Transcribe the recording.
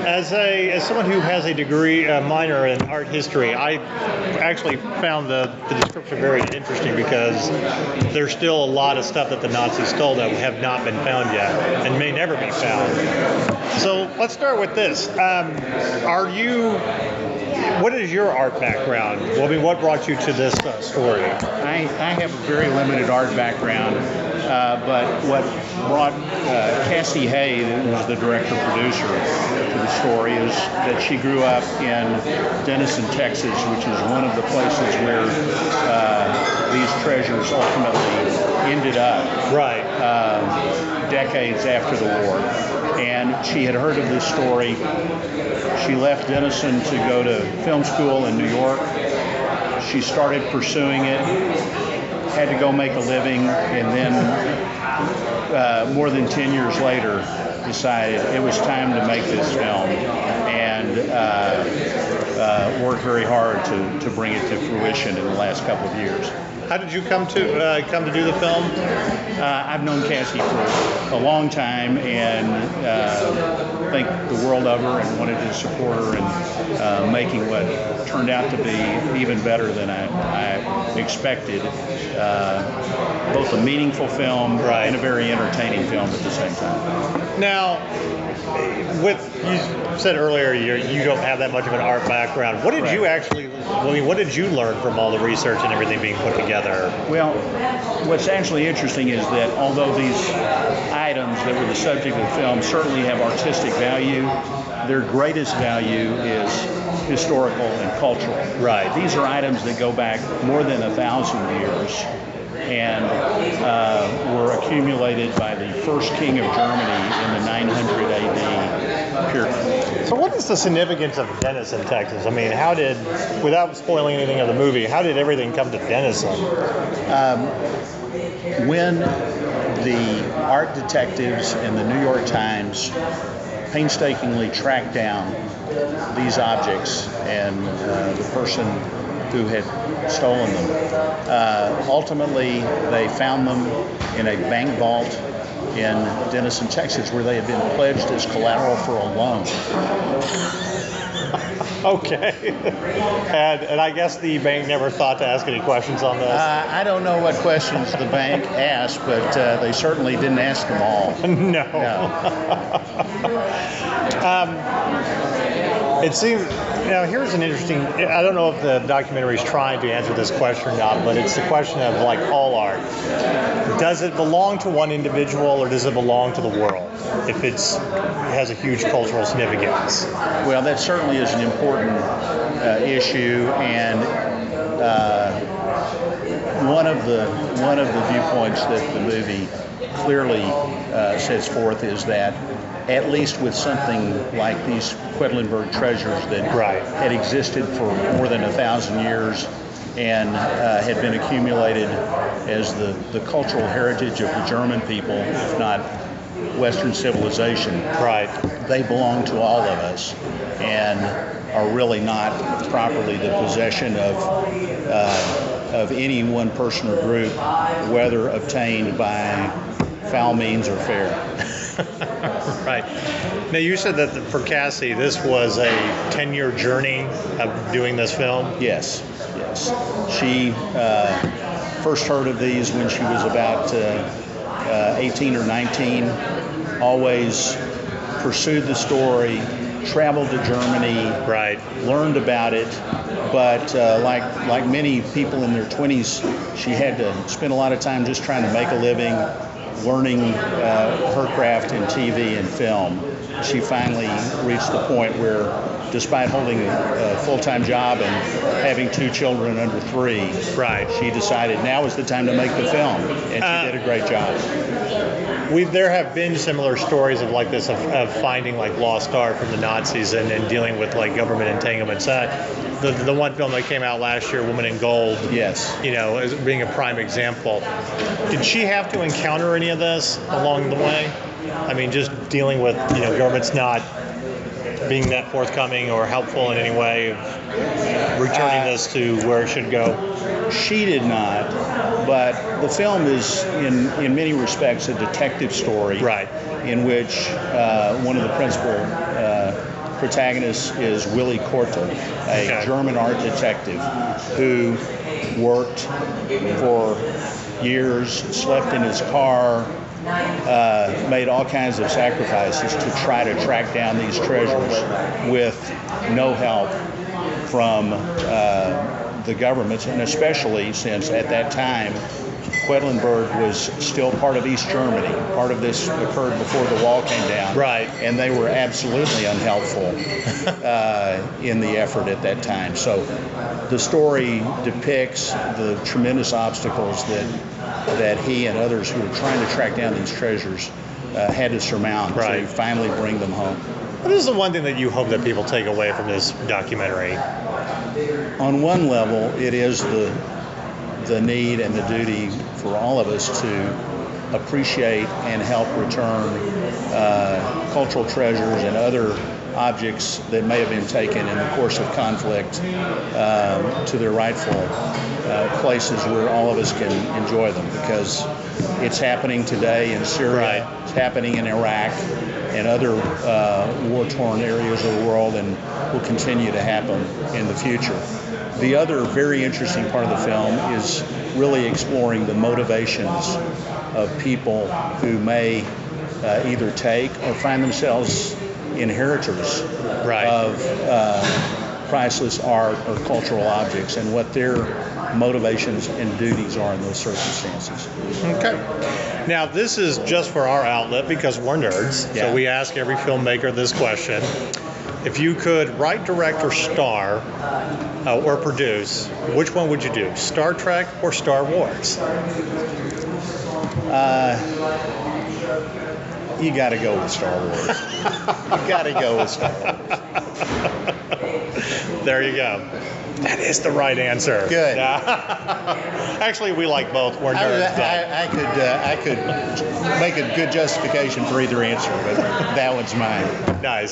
As someone who has a degree, a minor in art history, I actually found the description very interesting because there's still a lot of stuff that the Nazis stole that have not been found yet and may never be found. So let's start with this. What is your art background? Well, I mean, what brought you to this story? I have a very limited art background, but what brought Cassie Hay, who was the director-producer to the story, is that she grew up in Denison, Texas, which is one of the places where these treasures ultimately ended up. Right. Decades after the war. And she had heard of this story. She left Denison to go to film school in New York. She started pursuing it, had to go make a living, and then more than 10 years later decided it was time to make this film, and worked very hard to bring it to fruition in the last couple of years. How did you come to do the film? I've known Cassie for a long time and think the world of her and wanted to support her in making what turned out to be even better than I expected. Both a meaningful film and a very entertaining film at the same time. Now, you said earlier you don't have that much of an art background. What did you actually? What did you learn from all the research and everything being put together? Well, what's actually interesting is that although these items that were the subject of the film certainly have artistic value, their greatest value is historical and cultural. Right. These are items that go back more than 1,000 years and were accumulated by the first king of Germany in the 900 AD period. So what is the significance of Denison, Texas? I mean, without spoiling anything of the movie, how did everything come to Denison? When the art detectives in the New York Times painstakingly tracked down these objects and the person who had stolen them, ultimately they found them in a bank vault in Denison, Texas, where they had been pledged as collateral for a loan. Okay. And I guess the bank never thought to ask any questions on this? I don't know what questions the bank asked, but they certainly didn't ask them all. No. It seems, here's an interesting, I don't know if the documentary is trying to answer this question or not, but it's the question of like all art. Does it belong to one individual or does it belong to the world if it has a huge cultural significance? Well, that certainly is an important issue, and one of the viewpoints that the movie clearly sets forth is that at least with something like these Quedlinburg treasures that had existed for more than 1,000 years and had been accumulated as the cultural heritage of the German people, if not Western civilization. They belong to all of us and are really not properly the possession of any one person or group, whether obtained by foul means or fair. Right. Now, you said that for Cassie, this was a 10-year journey of doing this film? Yes. She first heard of these when she was about 18 or 19, always pursued the story, traveled to Germany, learned about it, but like many people in their 20s, she had to spend a lot of time just trying to make a living, learning her craft in TV and film. She finally reached the point where, despite holding a full-time job and having 2 children under 3, she decided now was the time to make the film, and she did a great job. There have been similar stories of like this, of finding like lost art from the Nazis and dealing with like government entanglements. The one film that came out last year, Woman in Gold, as being a prime example. Did she have to encounter any of this along the way? I mean, just dealing with governments not being that forthcoming or helpful in any way of returning this to where it should go? She did not, but the film is in many respects a detective story, in which one of the principal protagonist is Willi Korte, a Okay. German art detective who worked for years, slept in his car, made all kinds of sacrifices to try to track down these treasures with no help from the governments, and especially since at that time Quedlinburg was still part of East Germany. Part of this occurred before the wall came down. Right. And they were absolutely unhelpful in the effort at that time. So the story depicts the tremendous obstacles that he and others who were trying to track down these treasures had to surmount Right. to finally bring them home. What is the one thing that you hope that people take away from this documentary? On one level, it is the need and the duty for all of us to appreciate and help return cultural treasures and other objects that may have been taken in the course of conflict to their rightful places where all of us can enjoy them, because it's happening today in Syria, Right. it's happening in Iraq and other war-torn areas of the world, and will continue to happen in the future. The other very interesting part of the film is really exploring the motivations of people who may either take or find themselves inheritors Right. of priceless art or cultural objects, and what their motivations and duties are in those circumstances. Okay. Now, this is just for our outlet because we're nerds. Yeah. So we ask every filmmaker this question. If you could write, direct, or star, or produce, which one would you do? Star Trek or Star Wars? You got to go with Star Wars. You got to go with Star Wars. There you go. That is the right answer. Good. Yeah. Actually, we like both. We're nerds. I could make a good justification for either answer, but that one's mine. Nice.